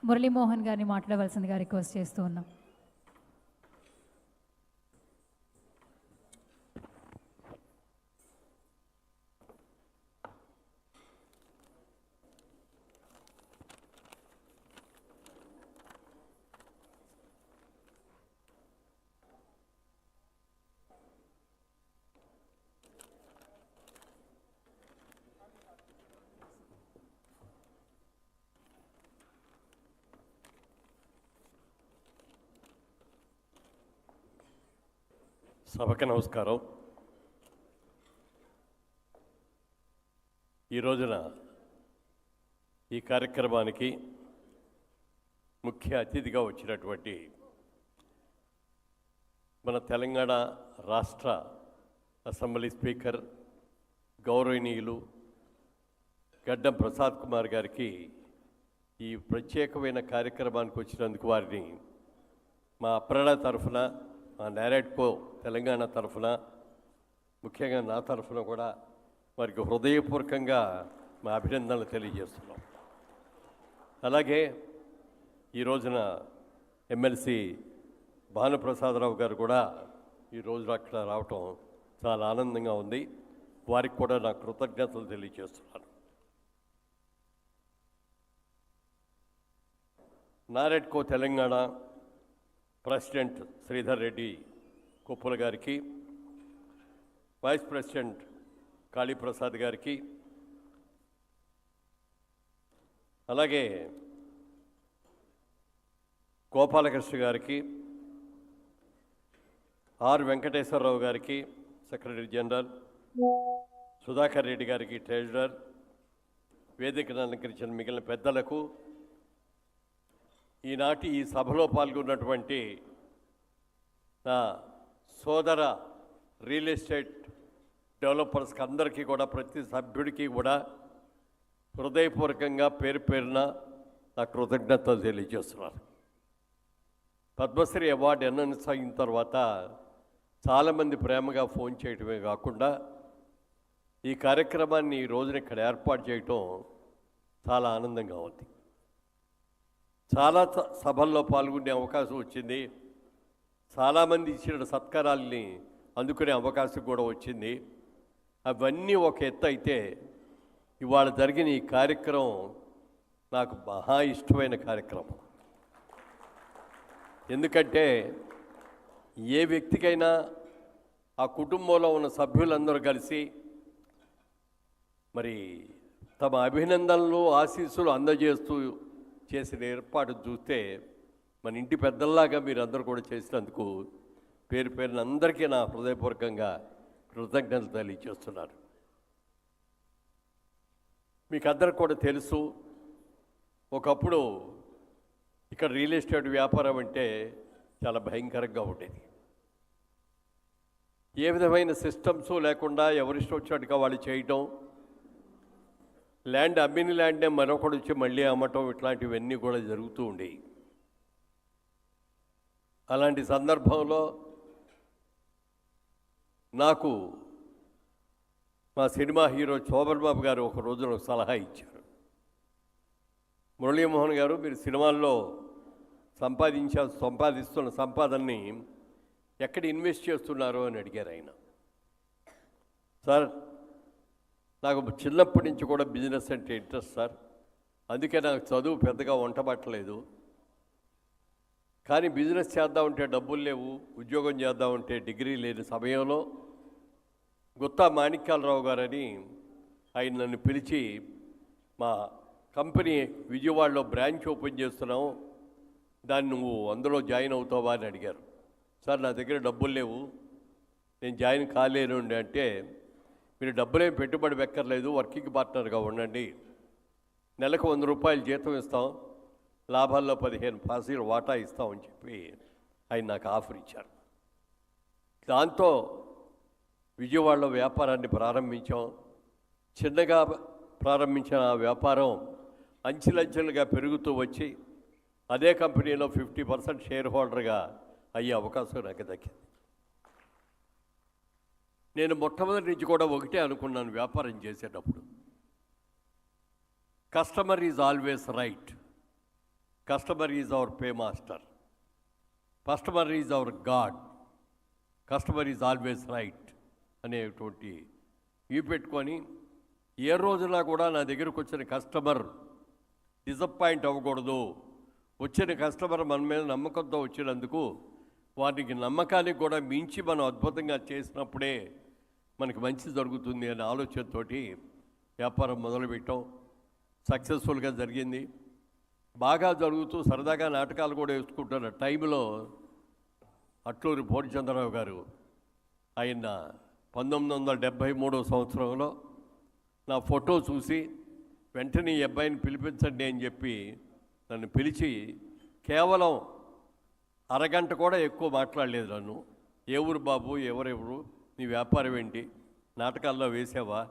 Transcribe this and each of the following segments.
మురళీమోహన్ గారిని మాట్లాడవలసిందిగా రిక్వెస్ట్ చేస్తూ ఉన్నాం. సభకి నమస్కారం. ఈ రోజున ఈ కార్యక్రమానికి ముఖ్య అతిథిగా వచ్చినటువంటి మన తెలంగాణ రాష్ట్ర అసెంబ్లీ స్పీకర్ గౌరవనీయులు గడ్డం ప్రసాద్ కుమార్ గారికి ఈ ప్రత్యేకమైన కార్యక్రమానికి వచ్చినందుకు వారిని మా అప్రణ తరఫున, మా నారాయణకో తెలంగాణ తరఫున, ముఖ్యంగా నా తరఫున కూడా వారికి హృదయపూర్వకంగా మా అభినందనలు తెలియజేస్తున్నాం. అలాగే ఈ రోజున ఎమ్మెల్సీ భానుప్రసాదరావు గారు కూడా ఈ రోజు అక్కడ రావటం చాలా ఆనందంగా ఉంది. వారికి కూడా నా కృతజ్ఞతలు తెలియజేస్తున్నాను. నారాయణకో తెలంగాణ ప్రెసిడెంట్ శ్రీధర్ రెడ్డి కొప్పుల గారికి, వైస్ ప్రెసిడెంట్ కాళీప్రసాద్ గారికి, అలాగే గోపాలకృష్ణ గారికి, ఆర్ వెంకటేశ్వరరావు గారికి సెక్రటరీ జనరల్, సుధాకర్ రెడ్డి గారికి ట్రెజరర్, వేదికను అలంకరించిన మిగిలిన పెద్దలకు, ఈనాటి ఈ సభలో పాల్గొన్నటువంటి నా సోదర రియల్ ఎస్టేట్ డెవలపర్స్కి అందరికీ కూడా, ప్రతి సభ్యుడికి కూడా హృదయపూర్వకంగా పేరు పేరున నా కృతజ్ఞతలు తెలియజేస్తున్నారు. పద్మశ్రీ అవార్డు అనౌన్స్ అయిన తర్వాత చాలామంది ప్రేమగా ఫోన్ చేయటమే కాకుండా ఈ కార్యక్రమాన్ని ఈ రోజున ఇక్కడ ఏర్పాటు చేయటం చాలా ఆనందంగా ఉంది. చాలా సభల్లో పాల్గొనే అవకాశం వచ్చింది. చాలామంది ఇచ్చిన సత్కారాలని అందుకునే అవకాశం కూడా వచ్చింది. అవన్నీ ఒక ఎత్తు అయితే, ఇవాళ జరిగిన ఈ కార్యక్రమం నాకు మహా ఇష్టమైన కార్యక్రమం. ఎందుకంటే ఏ వ్యక్తికైనా ఆ కుటుంబంలో ఉన్న సభ్యులందరూ కలిసి మరి తమ అభినందనలు, ఆశీస్సులు అందజేస్తూ చేసిన ఏర్పాటు చూస్తే మన ఇంటి పెద్దల్లాగా మీరు అందరూ కూడా చేసినందుకు పేరు పేరున అందరికీ నా హృదయపూర్వకంగా కృతజ్ఞతలు తెలియజేస్తున్నారు. మీకు అందరికి కూడా తెలుసు, ఒకప్పుడు ఇక్కడ రియల్ ఎస్టేట్ వ్యాపారం అంటే చాలా భయంకరంగా ఉండేది. ఏ విధమైన సిస్టమ్స్ లేకుండా ఎవరిష్టం వచ్చినట్టుగా వాళ్ళు చేయటం, ల్యాండ్ అమ్మిన ల్యాండ్నే మరొకటి వచ్చి మళ్ళీ అమ్మటం, ఇట్లాంటివన్నీ కూడా జరుగుతూ ఉండేవి. అలాంటి సందర్భంలో నాకు మా సినిమా హీరో శోభన్ బాబు గారు ఒక రోజున సలహా ఇచ్చారు. మురళీమోహన్ గారు, మీరు సినిమాల్లో సంపాదిస్తున్న సంపాదనని ఎక్కడ ఇన్వెస్ట్ చేస్తున్నారు అని అడిగారు ఆయన. సార్, నాకు చిన్నప్పటి నుంచి కూడా బిజినెస్ అంటే ఇంట్రెస్ట్ సార్, అందుకే నాకు చదువు పెద్దగా వంటబట్టలేదు. కానీ బిజినెస్ చేద్దామంటే డబ్బులు లేవు, ఉద్యోగం చేద్దామంటే డిగ్రీ లేని సమయంలో గుత్తా మాణిక్యాలరావు గారని ఆయన నన్ను పిలిచి, మా కంపెనీ విజయవాడలో బ్రాంచ్ ఓపెన్ చేస్తున్నావు, దాన్ని నువ్వు అందులో జాయిన్ అవుతావా అని అడిగారు. సార్, నా దగ్గర డబ్బులు లేవు, నేను జాయిన్ కాలేను అంటే, మీరు డబ్బులేం పెట్టుబడి వెక్కర్లేదు, వర్కింగ్ పార్ట్నర్గా ఉండండి, నెలకు 100 రూపాయలు జీతం ఇస్తాం, లాభాల్లో 15% వాటా ఇస్తామని చెప్పి ఆయన నాకు ఆఫర్ ఇచ్చారు. దాంతో విజయవాడలో వ్యాపారాన్ని ప్రారంభించాం. చిన్నగా ప్రారంభించిన ఆ వ్యాపారం అంచెలంచెలుగా పెరుగుతూ వచ్చి అదే కంపెనీలో 50% షేర్ హోల్డర్గా అయ్యే అవకాశం నాకు దక్కింది. నేను మొట్టమొదటి నుంచి కూడా ఒకటే అనుకున్నాను వ్యాపారం చేసేటప్పుడు, customer is always right. Customer is our pay master, customer is our God, customer is always right అనేటువంటి ఇవి పెట్టుకొని ఏ రోజున కూడా నా దగ్గరకు వచ్చిన కస్టమర్ డిసప్పాయింట్ అవ్వకూడదు. వచ్చిన కస్టమర్ మన మీద నమ్మకంతో వచ్చినందుకు వారికి నమ్మకానికి కూడా మించి మనం అద్భుతంగా చేసినప్పుడే మనకి మంచి జరుగుతుంది అనే ఆలోచనతోటి వ్యాపారం మొదలుపెట్టాం. సక్సెస్ఫుల్గా జరిగింది. బాగా జరుగుతూ సరదాగా నాటకాలు కూడా వేసుకుంటున్న టైంలో అట్లూరి పూర్ణచంద్రరావు గారు ఆయన 1973 సంవత్సరంలో నా ఫోటో చూసి వెంటనే ఈ అబ్బాయిని పిలిపించండి అని చెప్పి నన్ను పిలిచి కేవలం అరగంట కూడా ఎక్కువ మాట్లాడలేదు. నన్ను ఏ ఊరు బాబు, ఎవరెవరు, నీ వ్యాపారం ఏంటి, నాటకాల్లో వేసావా,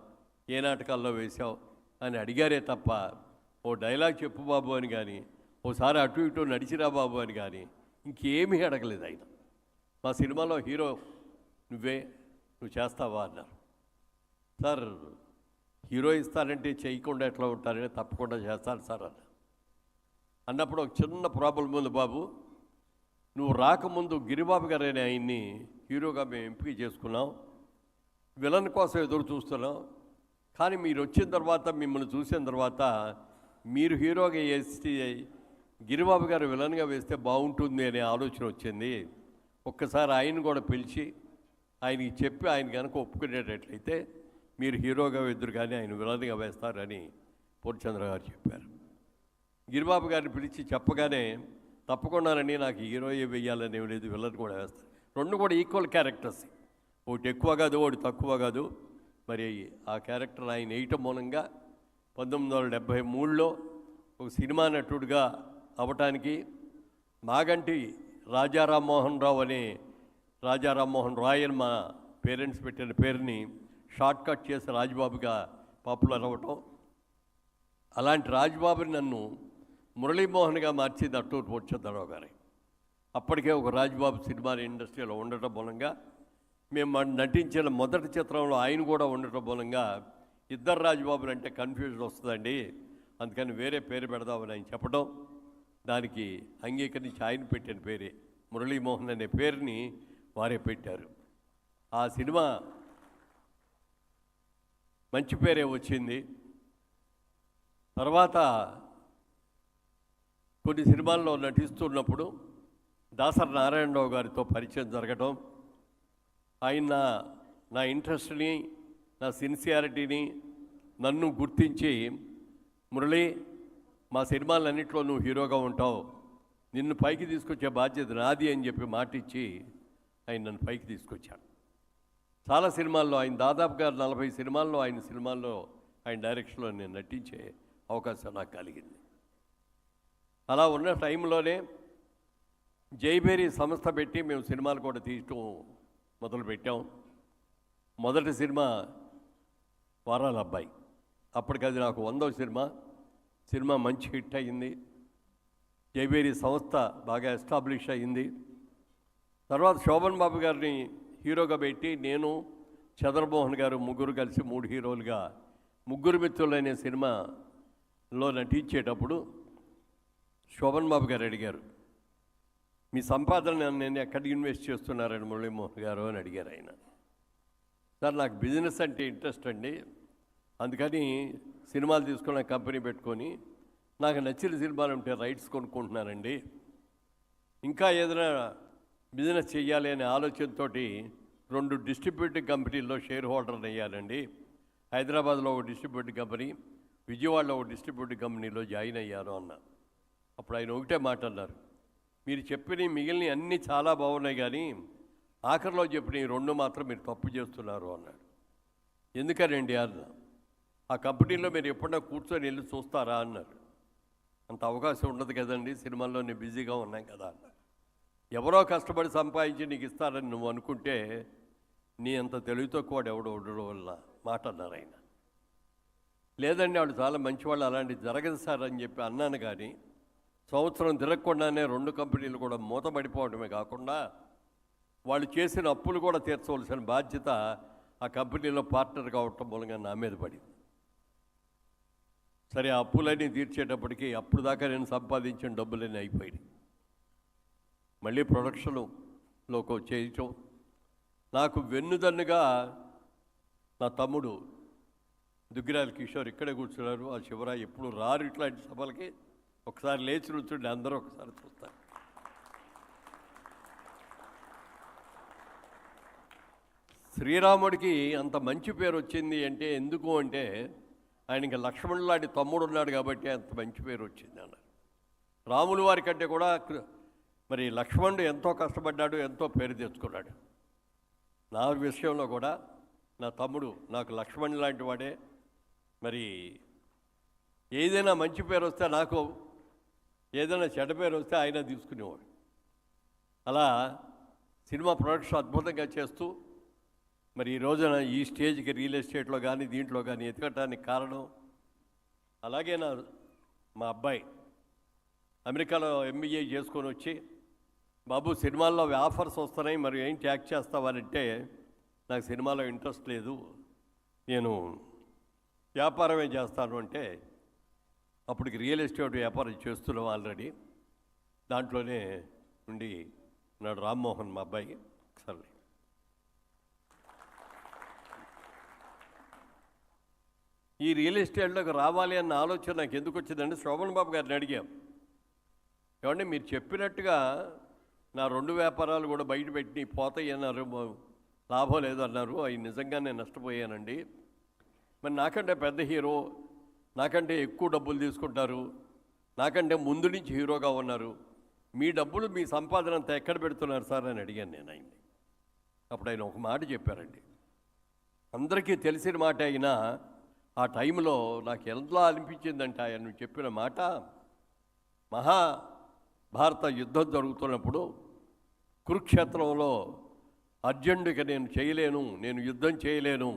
ఏ నాటకాల్లో వేసావు అని అడిగారే తప్ప ఓ డైలాగ్ చెప్పు బాబు అని కానీ, ఓసారి అటు ఇటు నడిచిరా బాబు అని కానీ ఇంకేమీ అడగలేదు ఆయన. మా సినిమాలో హీరో నువ్వు చేస్తావా అన్నారు. సార్ హీరో ఇస్తానంటే చేయకుండా ఎట్లా ఉంటారని, తప్పకుండా చేస్తాను సార్ అన్నప్పుడు ఒక చిన్న ప్రాబ్లం ఉంది బాబు. నువ్వు రాకముందు గిరిబాబు గారు అనే ఆయన్ని హీరోగా మేము ఎంపిక చేసుకున్నాం, విలన్ కోసం ఎదురు చూస్తున్నాం. కానీ మీరు వచ్చిన తర్వాత, మిమ్మల్ని చూసిన తర్వాత మీరు హీరోగా వేసి గిరిబాబు గారు విలన్గా వేస్తే బాగుంటుంది అనే ఆలోచన వచ్చింది. ఒక్కసారి ఆయన కూడా పిలిచి ఆయనకి చెప్పి ఆయన కనుక ఒప్పుకునేటట్లయితే మీరు హీరోగా ఎదురు కానీ ఆయన విలన్గా వేస్తారని పూర్ణచంద్ర గారు చెప్పారు. గిరిబాబు గారిని పిలిచి చెప్పగానే తప్పకుండానని నాకు హీరోయే వేయాలని ఏం లేదు, విలన్ కూడా వేస్తారు. రెండు కూడా ఈక్వల్ క్యారెక్టర్స్, ఒకటి ఎక్కువ కాదు ఒకటి తక్కువ కాదు. మరి ఆ క్యారెక్టర్ ఆయన వేయటం మూలంగా 1973లో ఒక సినిమా నటుడిగా అవటానికి మాగంటి రాజారామ్మోహన్ రావు అనే రాజారామ్మోహన్ రాయ్ అని మా పేరెంట్స్ పెట్టిన పేరుని షార్ట్ కట్ చేసి రాజ్బాబుగా పాపులర్ అవ్వటం. అలాంటి రాజ్బాబుని నన్ను మురళీమోహన్గా మార్చింది అట్టూరు పూర్ణచంద్రరావు గారి. అప్పటికే ఒక రాజ్బాబు సినిమా ఇండస్ట్రీలో ఉండటం మూలంగా, మేము నటించిన మొదటి చిత్రంలో ఆయన కూడా ఉండటం మూలంగా ఇద్దరు రాజ్బాబులు అంటే కన్ఫ్యూజన్ వస్తుందండి, అందుకని వేరే పేరు పెడదామని ఆయన చెప్పడం, దానికి అంగీకరించి ఆయన పెట్టిన పేరే మురళీమోహన్ అనే పేరుని వారే పెట్టారు. ఆ సినిమా మంచి పేరే వచ్చింది. తర్వాత కొన్ని సినిమాల్లో నటిస్తున్నప్పుడు దాసరి నారాయణరావు గారితో పరిచయం జరగటం, ఆయన నా ఇంట్రెస్ట్ని, నా సిన్సియారిటీని నన్ను గుర్తించి, మురళి మా సినిమాలన్నింటిలో నువ్వు హీరోగా ఉంటావు, నిన్ను పైకి తీసుకొచ్చే బాధ్యత నాది అని చెప్పి మాటిచ్చి ఆయన నన్ను పైకి తీసుకొచ్చాడు. చాలా సినిమాల్లో ఆయన దాదాపుగా 40 సినిమాల్లో ఆయన డైరెక్షన్లో నేను నటించే అవకాశం నాకు కలిగింది. అలా ఉన్న టైంలోనే జైబేరి సంస్థ పెట్టి మేము సినిమాలు కూడా తీయటం మొదలుపెట్టాం. మొదటి సినిమా వారాల అబ్బాయి, అప్పటికది నాకు 100వ సినిమా మంచి హిట్ అయ్యింది. జైబేరి సంస్థ బాగా ఎస్టాబ్లిష్ అయ్యింది. తర్వాత శోభన్ బాబు గారిని హీరోగా పెట్టి నేను చంద్రమోహన్ గారు ముగ్గురు కలిసి 3 హీరోలుగా ముగ్గురు మిత్రులు అనే సినిమాలో నటించేటప్పుడు శోభన్ బాబు గారు అడిగారు, మీ సంపాదన నేను ఎక్కడికి ఇన్వెస్ట్ చేస్తున్నారని మురళీమోహన్ గారు అని అడిగారు ఆయన. సార్ నాకు బిజినెస్ అంటే ఇంట్రెస్ట్ అండి, అందుకని సినిమాలు తీసుకున్న కంపెనీ పెట్టుకొని నాకు నచ్చిన సినిమాలు ఉంటే రైట్స్ కొనుక్కుంటున్నానండి, ఇంకా ఏదైనా బిజినెస్ చేయాలి అనే ఆలోచనతో 2 డిస్ట్రిబ్యూటింగ్ కంపెనీల్లో షేర్ హోల్డర్ని అయ్యానండి. హైదరాబాద్లో ఒక డిస్ట్రిబ్యూటింగ్ కంపెనీ, విజయవాడలో ఒక డిస్ట్రిబ్యూటింగ్ కంపెనీలో జాయిన్ అయ్యాను అన్న. అప్పుడు ఆయన ఒకటే మాట అన్నారు, మీరు చెప్పిన మిగిలిన అన్నీ చాలా బాగున్నాయి కానీ ఆఖరిలో చెప్పిన ఈ 2 మాత్రం మీరు తప్పు చేస్తున్నారు అన్నాడు. ఎందుకనండి అన్న, ఆ కంపెనీలో మీరు ఎప్పుడన్నా కూర్చొని వెళ్ళి చూస్తారా అన్నారు. అంత అవకాశం ఉండదు కదండి, సినిమాల్లో నేను బిజీగా ఉన్నాం కదా అన్నారు. ఎవరో కష్టపడి సంపాదించి నీకు ఇస్తారని నువ్వు అనుకుంటే నీ అంత తెలివి తక్కువ ఎవడో ఉండడం వల్ల మాట అన్నారు ఆయన. లేదండి వాళ్ళు చాలా మంచివాళ్ళు, అలాంటివి జరగదు సార్ అని చెప్పి అన్నాను. కానీ సంవత్సరం తిరగకుండానే 2 కంపెనీలు కూడా మూతపడిపోవడమే కాకుండా వాళ్ళు చేసిన అప్పులు కూడా తీర్చవలసిన బాధ్యత ఆ కంపెనీలో పార్ట్నర్ కావటం మూలంగా నా మీద పడింది. సరే ఆ అప్పులన్నీ తీర్చేటప్పటికి అప్పుడు దాకా నేను సంపాదించిన డబ్బులన్నీ అయిపోయాయి. మళ్ళీ ప్రొడక్షన్లోకి చేయటం, నాకు వెన్నుదన్నుగా నా తమ్ముడు దుగ్గిరాల కిషోర్ ఇక్కడే కూర్చున్నారు. ఆ శివరాయ్ ఎప్పుడు రారు ఇట్లాంటి సభలకి, ఒకసారి లేచి కూర్చుండి అందరూ ఒకసారి చూస్తారు. శ్రీరాముడికి అంత మంచి పేరు వచ్చింది అంటే ఎందుకు అంటే ఆయనకి లక్ష్మణుడు లాంటి తమ్ముడు ఉన్నాడు కాబట్టి అంత మంచి పేరు వచ్చింది అన్నారు. రాములు వారి కంటే కూడా మరి లక్ష్మణుడు ఎంతో కష్టపడ్డాడు, ఎంతో పేరు తెచ్చుకున్నాడు. నా విషయంలో కూడా నా తమ్ముడు నాకు లక్ష్మణుడు లాంటి వాడే. మరి ఏదైనా మంచి పేరు వస్తే నాకు, ఏదైనా చెడ్డ పేరు వస్తే ఆయన తీసుకునేవాడు. అలా సినిమా ప్రొడక్షన్ అద్భుతంగా చేస్తూ మరి ఈ రోజున ఈ స్టేజ్కి రియల్ ఎస్టేట్లో కానీ దీంట్లో కానీ ఎదగటానికి కారణం, అలాగే మా అబ్బాయి అమెరికాలో MBA చేసుకొని వచ్చి, బాబు సినిమాల్లో ఆఫర్స్ వస్తున్నాయి, మరి ఏంటి యాక్ట్ చేస్తావానంటే నాకు సినిమాలో ఇంట్రెస్ట్ లేదు, నేను వ్యాపారమే చేస్తాను అంటే, అప్పటికి రియల్ ఎస్టేట్ వ్యాపారం చేస్తున్నాం ఆల్రెడీ. దాంట్లోనే ఉండి నాడు రామ్మోహన్ మా అబ్బాయి. సరే, ఈ రియల్ ఎస్టేట్లోకి రావాలి అన్న ఆలోచన నాకు ఎందుకు వచ్చిందంటే శోభన్ బాబు గారిని అడిగాం, ఏమంటే మీరు చెప్పినట్టుగా నా 2 వ్యాపారాలు కూడా బయట పెట్టి పోతాయి అన్నారు, లాభం లేదన్నారు, అవి నిజంగానే నష్టపోయానండి. మరి నాకంటే పెద్ద హీరో, నాకంటే ఎక్కువ డబ్బులు తీసుకుంటారు, నాకంటే ముందు నుంచి హీరోగా ఉన్నారు, మీ డబ్బులు మీ సంపాదన అంతా ఎక్కడ పెడుతున్నారు సార్ అని అడిగాను నేను ఆయన్ని. అప్పుడు ఆయన ఒక మాట చెప్పారండి, అందరికీ తెలిసిన మాట అయినా ఆ టైంలో నాకు ఎలా అనిపించిందంటే ఆయన చెప్పిన మాట, మహాభారత యుద్ధం జరుగుతున్నప్పుడు కురుక్షేత్రంలో అర్జునుడికి నేను చేయలేను, నేను యుద్ధం చేయలేను,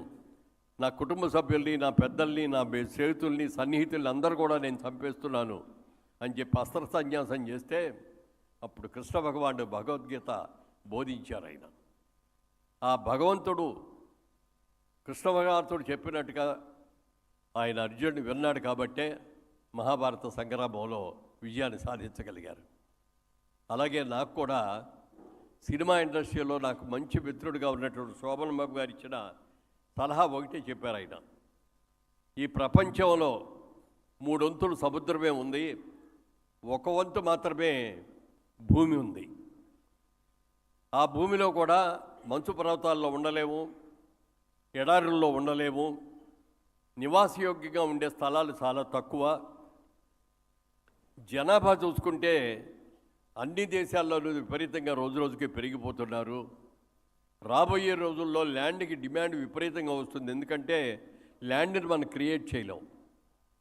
నా కుటుంబ సభ్యుల్ని, నా పెద్దల్ని, నా స్నేహితుల్ని, సన్నిహితుల్ని అందరూ కూడా నేను చంపేస్తున్నాను అని చెప్పి అస్త్ర సన్యాసం చేస్తే అప్పుడు కృష్ణ భగవానుడు భగవద్గీత బోధించారు ఆయన. ఆ భగవంతుడు కృష్ణ భగవంతుడు చెప్పినట్టుగా ఆయన అర్జునుడు విన్నాడు కాబట్టే మహాభారత సంగ్రామంలో విజయాన్ని సాధించగలిగారు. అలాగే నాకు కూడా సినిమా ఇండస్ట్రీలో నాకు మంచి మిత్రుడిగా ఉన్నటువంటి శోభన్ బాబు గారు ఇచ్చిన సలహా ఒకటే చెప్పారు ఆయన, ఈ ప్రపంచంలో 3 వంతులు సముద్రమే ఉంది, 1 వంతు మాత్రమే భూమి ఉంది. ఆ భూమిలో కూడా మంచు పర్వతాల్లో ఉండలేము, ఎడారుల్లో ఉండలేము, నివాసయోగ్యంగా ఉండే స్థలాలు చాలా తక్కువ. జనాభా చూసుకుంటే అన్ని దేశాల్లోనూ విపరీతంగా రోజుకి పెరిగిపోతున్నారు. రాబోయే రోజుల్లో ల్యాండ్కి డిమాండ్ విపరీతంగా వస్తుంది, ఎందుకంటే ల్యాండ్ని మనం క్రియేట్ చేయలేం.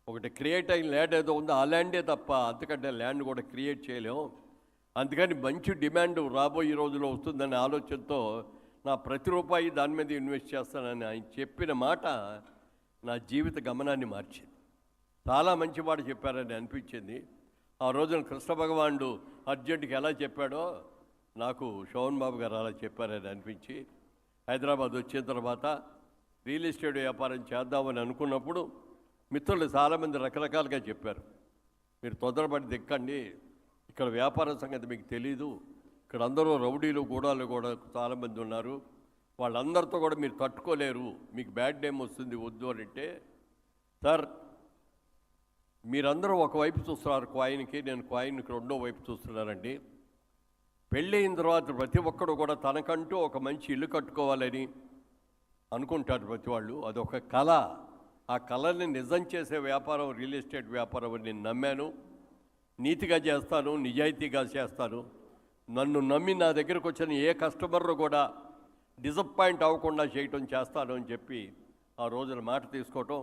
ఒకటి క్రియేట్ అయిన ల్యాండ్ ఏదో ఉందో ఆ ల్యాండే తప్ప అంతకంటే ల్యాండ్ కూడా క్రియేట్ చేయలేం. అందుకని మంచి డిమాండ్ రాబోయే రోజుల్లో వస్తుందనే ఆలోచనతో నా ప్రతి రూపాయి దాని మీద ఇన్వెస్ట్ చేస్తానని ఆయన చెప్పిన మాట నా జీవిత గమనాన్ని మార్చింది. చాలా మంచి మాట చెప్పారని అనిపించింది. ఆ రోజున కృష్ణ భగవానుడు అర్జునుడికి ఎలా చెప్పాడో నాకు శోభన్ బాబు గారు అలా చెప్పారని అనిపించి హైదరాబాద్ వచ్చిన తర్వాత రియల్ ఎస్టేట్ వ్యాపారం చేద్దామని అనుకున్నప్పుడు మిత్రులు చాలామంది రకరకాలుగా చెప్పారు, మీరు తొందరపడి దిక్కండి, ఇక్కడ వ్యాపారం సంగతి మీకు తెలీదు, ఇక్కడ అందరూ రౌడీలు గూడాలు కూడా చాలామంది ఉన్నారు, వాళ్ళందరితో కూడా మీరు తట్టుకోలేరు, మీకు బ్యాడ్ నేమ్ వస్తుంది, వద్దు అని అంటే, సార్ మీరందరూ ఒకవైపు చూస్తున్నారు కాయిన్కి, నేను కాయిన్కి రెండో వైపు చూస్తున్నానండి. పెళ్ళి అయిన తర్వాత ప్రతి ఒక్కడు కూడా తనకంటూ ఒక మంచి ఇల్లు కట్టుకోవాలని అనుకుంటారు ప్రతి వాళ్ళు, అదొక కళ. ఆ కళని నిజం చేసే వ్యాపారం రియల్ ఎస్టేట్ వ్యాపారం అని నేను నమ్మాను. నీతిగా చేస్తాను, నిజాయితీగా చేస్తాను. నన్ను నమ్మి నా దగ్గరకు వచ్చిన ఏ కస్టమర్ను కూడా డిసప్పాయింట్ అవ్వకుండా చేయటం చేస్తాను అని చెప్పి ఆ రోజున మాట తీసుకోవటం,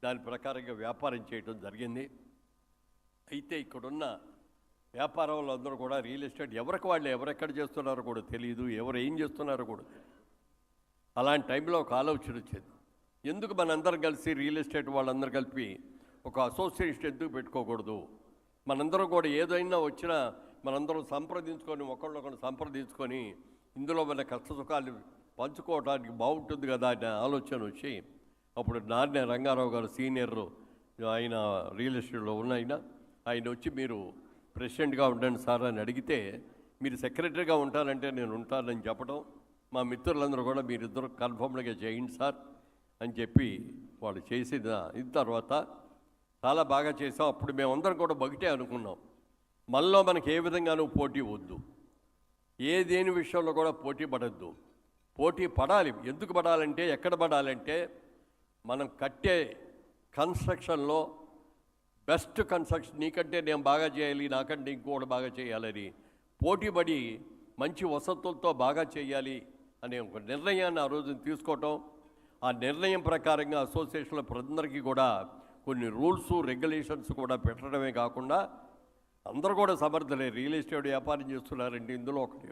దాని ప్రకారంగా వ్యాపారం చేయటం జరిగింది. అయితే ఇక్కడున్న వ్యాపారంలో అందరూ కూడా రియల్ ఎస్టేట్ ఎవరికి వాళ్ళు ఎవరెక్కడ చేస్తున్నారో కూడా తెలియదు, ఎవరు ఏం చేస్తున్నారో కూడా తెలియదు. అలాంటి టైంలో ఒక ఆలోచన వచ్చేది, ఎందుకు మనందరం కలిసి రియల్ ఎస్టేట్ వాళ్ళందరూ కలిపి ఒక అసోసియేషన్ ఎందుకు పెట్టుకోకూడదు, మనందరం కూడా ఏదైనా వచ్చినా మనందరం సంప్రదించుకొని ఒకళ్ళొకరు సంప్రదించుకొని ఇందులో మన కష్ట సుఖాలు పంచుకోవడానికి బాగుంటుంది కదా అనే ఆలోచన వచ్చి అప్పుడు నాన్నే రంగారావు గారు సీనియర్ ఆయన రియల్ ఎస్టేట్లో ఉన్న ఆయన వచ్చి మీరు ప్రెసిడెంట్గా ఉండండి సార్ అని అడిగితే మీరు సెక్రటరీగా ఉంటానంటే నేను ఉంటానని చెప్పడం, మా మిత్రులందరూ కూడా మీరిద్దరు కన్ఫర్మ్గా చేయండి సార్ అని చెప్పి వాళ్ళు చేసిన తర్వాత చాలా బాగా చేసాం. అప్పుడు మేమందరం కూడా బగిటే అనుకున్నాం, మనలో మనకి ఏ విధంగానూ పోటీ వద్దు, దేని విషయంలో కూడా పోటీ పడద్దు. పోటీ పడాలి. ఎందుకు పడాలంటే, ఎక్కడ పడాలంటే మనం కట్టే కన్స్ట్రక్షన్లో బెస్ట్ కన్స్ట్రక్షన్, నీకంటే నేను బాగా చేయాలి, నాకంటే ఇంకోటి బాగా చేయాలని పోటీ పడి మంచి వసతులతో బాగా చేయాలి అనే ఒక నిర్ణయాన్ని ఆ రోజున తీసుకోవటం, ఆ నిర్ణయం ప్రకారంగా అసోసియేషన్ల ప్రజలందరికీ కూడా కొన్ని రూల్స్ రెగ్యులేషన్స్ కూడా పెట్టడమే కాకుండా అందరూ కూడా సమర్థలే. రియల్ ఎస్టేట్ వ్యాపారం చేస్తున్నారంటే ఇందులో ఒకటి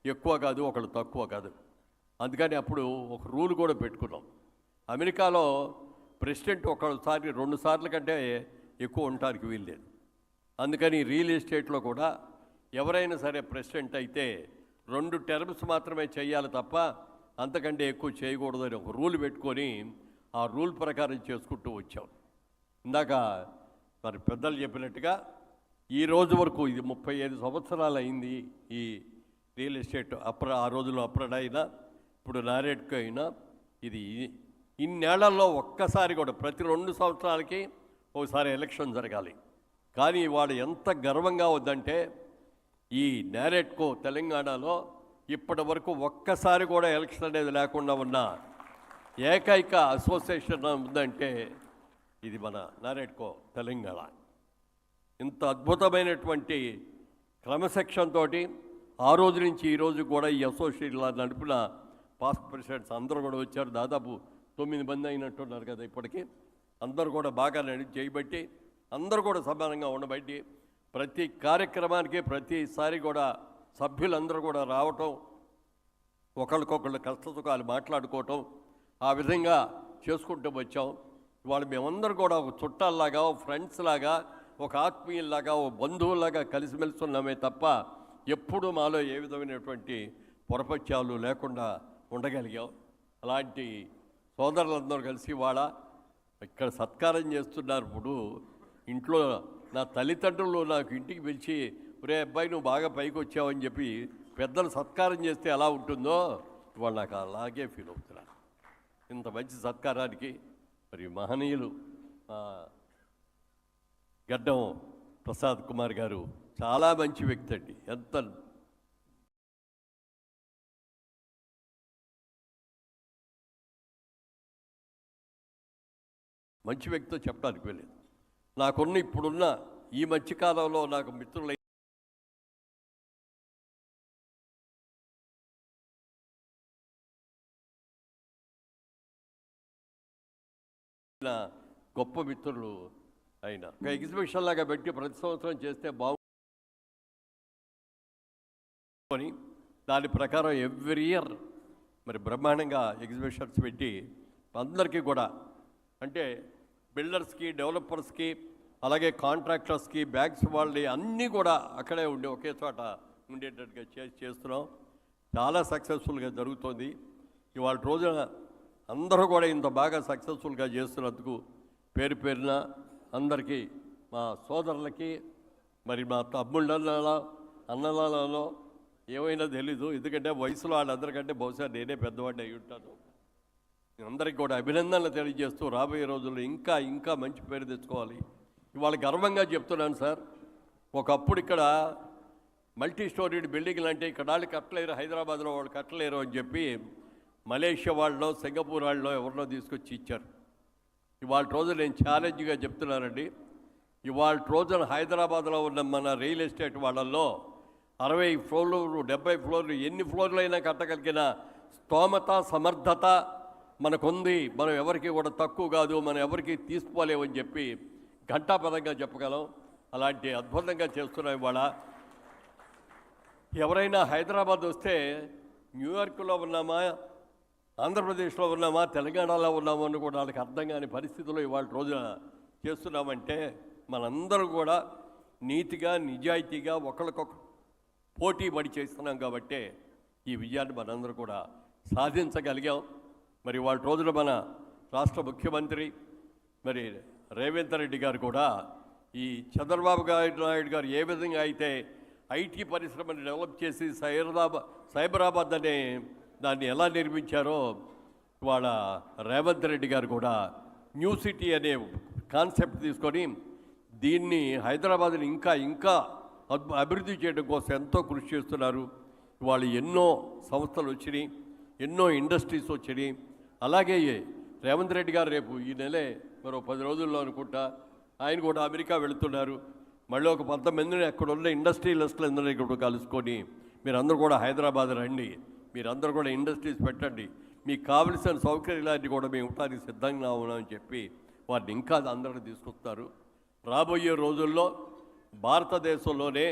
ఎక్కువ కాదు, ఒకళ్ళు తక్కువ కాదు. అందుకని అప్పుడు ఒక రూల్ కూడా పెట్టుకున్నాం. అమెరికాలో ప్రెసిడెంట్ ఒకసారి 2 సార్లు కంటే ఎక్కువ ఉండటానికి వీల్లేదు. అందుకని రియల్ ఎస్టేట్లో కూడా ఎవరైనా సరే ప్రెసిడెంట్ అయితే 2 టర్మ్స్ మాత్రమే చేయాలి తప్ప అంతకంటే ఎక్కువ చేయకూడదని ఒక రూల్ పెట్టుకొని ఆ రూల్ ప్రకారం చేసుకుంటూ వచ్చాం. ఇందాక మరి పెద్దలు చెప్పినట్టుగా ఈ రోజు వరకు ఇది 35 సంవత్సరాలు అయింది ఈ రియల్ ఎస్టేట్. ఆ రోజుల్లో అప్రడ్ అయినా ఇప్పుడు నారేడ్కో అయినా ఇది ఇన్నేళ్లలో ఒక్కసారి కూడా ప్రతి 2 సంవత్సరాలకి ఒకసారి ఎలక్షన్ జరగాలి. కానీ వాడు ఎంత గర్వంగా వద్దంటే ఈ నారేడ్కో తెలంగాణలో ఇప్పటి వరకు ఒక్కసారి కూడా ఎలక్షన్ అనేది లేకుండా ఉన్న ఏకైక అసోసియేషన్ ఉందంటే ఇది మన నారేడ్కో తెలంగాణ. ఇంత అద్భుతమైనటువంటి క్రమశిక్షణతో ఆ రోజు నుంచి ఈ రోజు కూడా ఈ అసోసియేషన్లో నడిపిన పాస్ట్ ప్రెసిడెంట్స్ అందరూ కూడా వచ్చారు. దాదాపు 9 మంది అయినట్టున్నారు కదా ఇప్పటికీ. అందరూ కూడా బాగా చేయబట్టి, అందరూ కూడా సమానంగా ఉండబట్టి, ప్రతి కార్యక్రమానికి ప్రతిసారి కూడా సభ్యులందరూ కూడా రావటం, ఒకరికొకళ్ళు కష్టసుఖాలు మాట్లాడుకోవటం, ఆ విధంగా చేసుకుంటూ వచ్చాం. ఇవాళ మేమందరూ కూడా ఒక చుట్టాల్లాగా, ఒక ఫ్రెండ్స్ లాగా, ఒక ఆత్మీయుల్లాగా, ఒక బంధువుల్లాగా కలిసిమెలిసి ఉన్నామే తప్ప ఎప్పుడు మాలో ఏ విధమైనటువంటి పొరపత్యాలు లేకుండా ఉండగలిగాం. అలాంటి సోదరులందరూ కలిసి ఇవాళ ఇక్కడ సత్కారం చేస్తున్నారు. ఇప్పుడు ఇంట్లో నా తల్లిదండ్రులు నాకు ఇంటికి పిలిచి, ఒరే అబ్బాయి నువ్వు బాగా పైకి వచ్చావని చెప్పి పెద్దలు సత్కారం చేస్తే ఎలా ఉంటుందో ఇవాళ నాకు అలాగే ఫీల్ అవుతున్నారు. ఇంత మంచి సత్కారానికి మరి మహనీయులు గడ్డం ప్రసాద్ కుమార్ గారు చాలా మంచి వ్యక్తి అండి. ఎంత మంచి వ్యక్తితో చెప్పడానికి వెళ్ళేది. నాకున్న ఇప్పుడున్న ఈ మధ్యకాలంలో నాకు మిత్రులై గొప్ప మిత్రులు అయినా ఒక ఎగ్జిబిషన్ లాగా పెట్టి ప్రతి సంవత్సరం చేస్తే బాగుంది. దాని ప్రకారం ఎవ్రీ ఇయర్ మరి బ్రహ్మాండంగా ఎగ్జిబిషన్స్ పెట్టి అందరికీ కూడా, అంటే బిల్డర్స్కి, డెవలపర్స్కి, అలాగే కాంట్రాక్టర్స్కి, బ్యాంక్స్ వాళ్ళని అన్నీ కూడా అక్కడే ఉండి ఒకే చోట ఉండేటట్టుగా చేస్తున్నాం. చాలా సక్సెస్ఫుల్గా జరుగుతోంది. ఇవాళ రోజున అందరూ కూడా ఇంత బాగా సక్సెస్ఫుల్గా చేస్తున్నందుకు పేరు పేరున అందరికీ, మా సోదరులకి, మరి మా తమ్ముళ్ళలో అన్నలలో ఏమైనా తెలీదు, ఎందుకంటే వయసులో వాళ్ళందరికంటే బహుశా నేనే పెద్దవాడిని అయి ఉంటాను. అందరికీ కూడా అభినందనలు తెలియజేస్తూ రాబోయే రోజుల్లో ఇంకా ఇంకా మంచి పేరు తెచ్చుకోవాలి. ఇవాళ గర్వంగా చెప్తున్నాను సార్, ఒకప్పుడు ఇక్కడ మల్టీ స్టోరీడ్ బిల్డింగ్లు అంటే ఇక్కడ వాళ్ళు కట్టలేరు, హైదరాబాద్లో వాళ్ళు కట్టలేరు అని చెప్పి మలేషియా వాళ్ళలో, సింగపూర్ వాళ్ళలో ఎవరినో తీసుకొచ్చి ఇచ్చారు. ఇవాళ రోజు నేను ఛాలెంజ్గా చెప్తున్నానండి, ఇవాళ రోజున హైదరాబాద్లో ఉన్న మన రియల్ ఎస్టేట్ వాళ్ళల్లో 60 ఫ్లోర్లు, 70 ఫ్లోర్లు, ఎన్ని ఫ్లోర్లు అయినా కట్టగలిగిన స్తోమత, సమర్థత మనకుంది. మనం ఎవరికి కూడా తక్కువ కాదు, మనం ఎవరికి తీసుకోలేమని చెప్పి ఘంటాపదంగా చెప్పగలం. అలాంటి అద్భుతంగా చేస్తున్నాం. ఇవాళ ఎవరైనా హైదరాబాద్ వస్తే న్యూయార్క్లో ఉన్నామా, ఆంధ్రప్రదేశ్లో ఉన్నామా, తెలంగాణలో ఉన్నామా అని కూడా వాళ్ళకి అర్థం కాని పరిస్థితుల్లో ఇవాళ రోజున చేస్తున్నామంటే మనందరూ కూడా నీతిగా, నిజాయితీగా ఒకరికొక పోటీ పడి చేస్తున్నాం కాబట్టే ఈ విజయాన్ని మనందరూ కూడా సాధించగలిగాం. మరి వాళ్ళ రోజున మన రాష్ట్ర ముఖ్యమంత్రి మరి రేవంత్ రెడ్డి గారు కూడా ఈ చంద్రబాబు నాయుడు గారు ఏ విధంగా అయితే ఐటీ పరిశ్రమను డెవలప్ చేసి సైబరాబాద్ అనే దాన్ని ఎలా నిర్మించారో ఇవాళ రేవంత్ రెడ్డి గారు కూడా న్యూ సిటీ అనే కాన్సెప్ట్ తీసుకొని దీన్ని హైదరాబాద్ని ఇంకా అభివృద్ధి చేయడం కోసం ఎంతో కృషి చేస్తున్నారు. ఇవాళ ఎన్నో సంస్థలు వచ్చినాయి, ఎన్నో ఇండస్ట్రీస్ వచ్చినాయి. అలాగే రేవంత్ రెడ్డి గారు రేపు ఈ నెలే మరో 10 రోజుల్లో అనుకుంటా ఆయన కూడా అమెరికా వెళుతున్నారు. మళ్ళీ ఒక 10 మందిని అక్కడ ఉన్న ఇండస్ట్రియలిస్టులందరినీ ఇక్కడ కలుసుకొని మీరందరూ కూడా హైదరాబాద్ రండి, మీరందరూ కూడా ఇండస్ట్రీస్ పెట్టండి, మీకు కావలసిన సౌకర్యాలన్నీ కూడా మేము ఇవ్వడానికి సిద్ధంగా ఉన్నామని చెప్పి వారిని ఇంకా అందరినీ తీసుకొస్తారు. రాబోయే రోజుల్లో భారతదేశంలోనే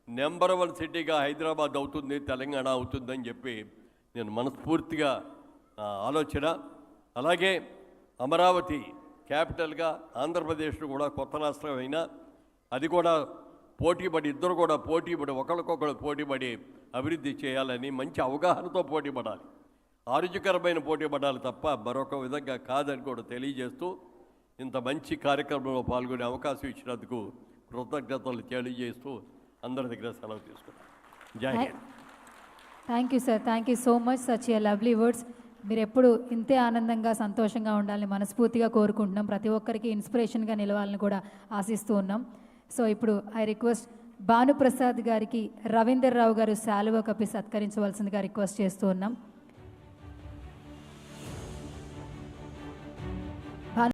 నెంబర్ 1 సిటీగా హైదరాబాద్ అవుతుంది, తెలంగాణ అవుతుందని చెప్పి నేను మనస్ఫూర్తిగా ఆలోచన. అలాగే అమరావతి క్యాపిటల్గా ఆంధ్రప్రదేశ్లో కూడా కొత్త రాష్ట్రం అయినా అది కూడా పోటీపడి ఇద్దరు కూడా పోటీపడి ఒకరికొకరు పోటీపడి అభివృద్ధి చేయాలని మంచి అవగాహనతో పోటీపడాలి, ఆరోగ్యకరమైన పోటీపడాలి తప్ప మరొక విధంగా కాదని కూడా తెలియజేస్తూ ఇంత మంచి కార్యక్రమంలో పాల్గొనే అవకాశం ఇచ్చినందుకు కృతజ్ఞతలు తెలియజేస్తూ అందరి దగ్గర సెలవు తీసుకున్నాను. జై Hind. Thank you sir, thank you so much. Such a lovely words. మీరు ఎప్పుడు ఇంతే ఆనందంగా సంతోషంగా ఉండాలని మనస్ఫూర్తిగా కోరుకుంటున్నాం. ప్రతి ఒక్కరికి ఇన్స్పిరేషన్గా నిలవాలని కూడా ఆశిస్తూ ఉన్నాం. సో ఇప్పుడు ఐ రిక్వెస్ట్ భానుప్రసాద్ గారికి రవీందర్ రావు గారు శాలువా కప్పి సత్కరించవలసిందిగా రిక్వెస్ట్ చేస్తూ ఉన్నాం.